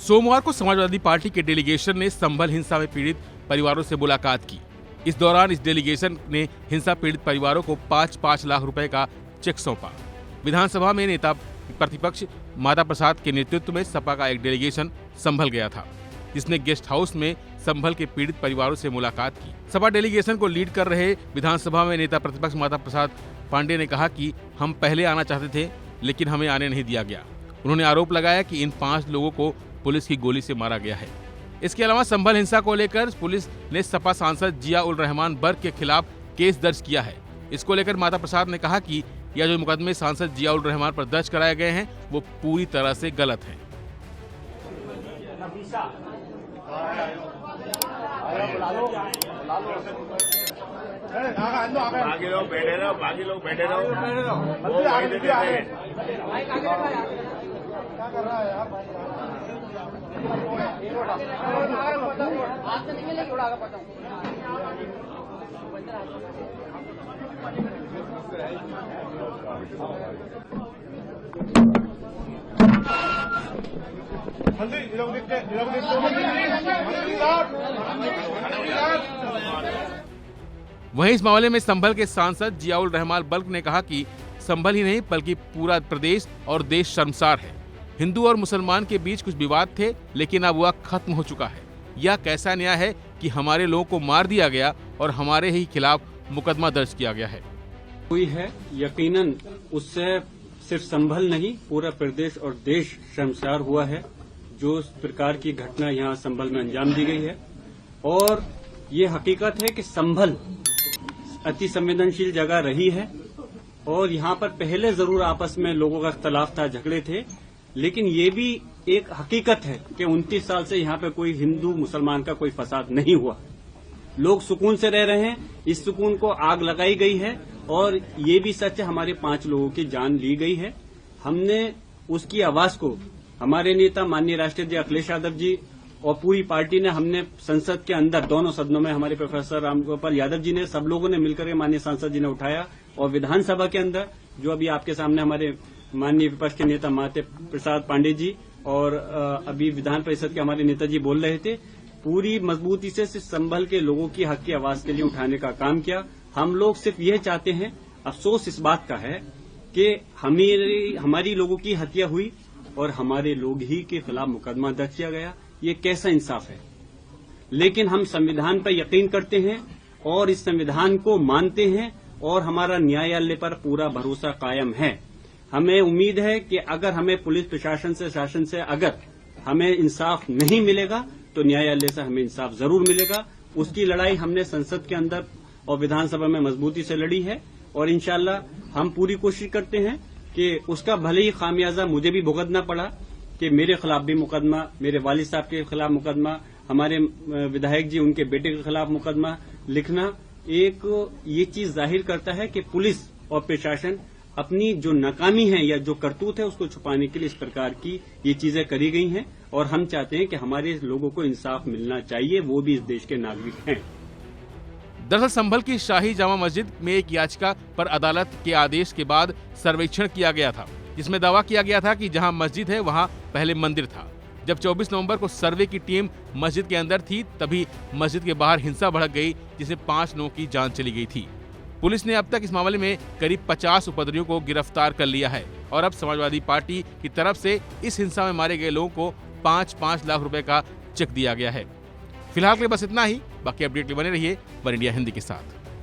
सोमवार को समाजवादी पार्टी के डेलीगेशन ने संभल हिंसा में पीड़ित परिवारों से मुलाकात की। इस दौरान इस डेलीगेशन ने हिंसा पीड़ित परिवारों को 5-5 लाख रुपए का चेक सौंपा। विधानसभा में नेता प्रतिपक्ष माता प्रसाद के नेतृत्व में सपा का एक डेलीगेशन संभल गया था, जिसने गेस्ट हाउस में संभल के पीड़ित परिवारों से मुलाकात की। सपा डेलीगेशन को लीड कर रहे विधानसभा में नेता प्रतिपक्ष माता प्रसाद पांडे ने कहा कि हम पहले आना चाहते थे, लेकिन हमें आने नहीं दिया गया। उन्होंने आरोप लगाया कि इन 5 लोगों को पुलिस की गोली से मारा गया है। इसके अलावा संभल हिंसा को लेकर पुलिस ने सपा सांसद जिया उल रहमान बर्क के खिलाफ केस दर्ज किया है। इसको लेकर माता प्रसाद ने कहा कि यह जो मुकदमे सांसद जिया उल रहमान पर दर्ज कराए गए हैं वो पूरी तरह से गलत हैं। बाकी लोग बैठे रहो, बाकी लोग बैठे रहो। क्या कर रहा है यार? वहीं इस मामले में संभल के सांसद जिया उल रहमान बल्क ने कहा कि संभल ही नहीं बल्कि पूरा प्रदेश और देश शर्मसार है। हिंदू और मुसलमान के बीच कुछ विवाद थे, लेकिन अब वह खत्म हो चुका है। यह कैसा न्याय है कि हमारे लोगों को मार दिया गया और हमारे ही खिलाफ मुकदमा दर्ज किया गया है। हुई है, यकीनन उससे सिर्फ संभल नहीं पूरा प्रदेश और देश शर्मसार हुआ है। जो इस प्रकार की घटना यहाँ संभल में अंजाम दी गई है, और ये हकीकत है कि संभल अति संवेदनशील जगह रही है और यहाँ पर पहले जरूर आपस में लोगों का इख्तलाफ था, झगड़े थे, लेकिन ये भी एक हकीकत है कि 29 साल से यहाँ पे कोई हिंदू मुसलमान का कोई फसाद नहीं हुआ। लोग सुकून से रह रहे हैं। इस सुकून को आग लगाई गई है और ये भी सच है, हमारे 5 लोगों की जान ली गई है। हमने उसकी आवाज को हमारे नेता माननीय राष्ट्रीय अध्यक्ष अखिलेश यादव जी और पूरी पार्टी ने, हमने संसद के अंदर दोनों सदनों में हमारे प्रोफेसर रामगोपाल यादव जी ने, सब लोगों ने मिलकर के माननीय सांसद जी ने उठाया, और विधानसभा के अंदर जो अभी आपके सामने हमारे माननीय विपक्ष के नेता माता प्रसाद पांडे जी और अभी विधान परिषद के हमारे नेताजी बोल रहे थे, पूरी मजबूती से संभल के लोगों की हक की आवाज के लिए उठाने का काम किया। हम लोग सिर्फ यह चाहते हैं, अफसोस इस बात का है कि हमारी लोगों की हत्या हुई और हमारे लोग ही के खिलाफ मुकदमा दर्ज किया गया। ये कैसा इंसाफ है? लेकिन हम संविधान पर यकीन करते हैं और इस संविधान को मानते हैं और हमारा न्यायालय पर पूरा भरोसा कायम है। हमें उम्मीद है कि अगर हमें पुलिस प्रशासन से, शासन से अगर हमें इंसाफ नहीं मिलेगा तो न्यायालय से हमें इंसाफ जरूर मिलेगा। उसकी लड़ाई हमने संसद के अंदर और विधानसभा में मजबूती से लड़ी है और इंशाल्लाह हम पूरी कोशिश करते हैं कि उसका भले ही खामियाजा मुझे भी भुगतना पड़ा कि मेरे खिलाफ भी मुकदमा, मेरे वालिद साहब के खिलाफ मुकदमा, हमारे विधायक जी उनके बेटे के खिलाफ मुकदमा लिखना, एक ये चीज जाहिर करता है कि पुलिस और प्रशासन अपनी जो नाकामी है या जो करतूत है उसको छुपाने के लिए इस प्रकार की ये चीजें करी गई हैं। और हम चाहते हैं कि हमारे लोगों को इंसाफ मिलना चाहिए, वो भी इस देश के नागरिक हैं। दरअसल संभल की शाही जामा मस्जिद में एक याचिका पर अदालत के आदेश के बाद सर्वेक्षण किया गया था, जिसमें दावा किया गया था कि जहां मस्जिद है वहां पहले मंदिर था। जब 24 नवंबर को सर्वे की टीम मस्जिद के अंदर थी, तभी मस्जिद के बाहर हिंसा भड़क गई, जिसमें 5 लोगों की जान चली गई थी। पुलिस ने अब तक इस मामले में करीब 50 उपद्रवियों को गिरफ्तार कर लिया है और अब समाजवादी पार्टी की तरफ से इस हिंसा में मारे गए लोगों को 5-5 लाख रुपए का चेक दिया गया है। फिलहाल के लिए बस इतना ही। बाकी अपडेट के लिए बने रहिए वन इंडिया हिंदी के साथ।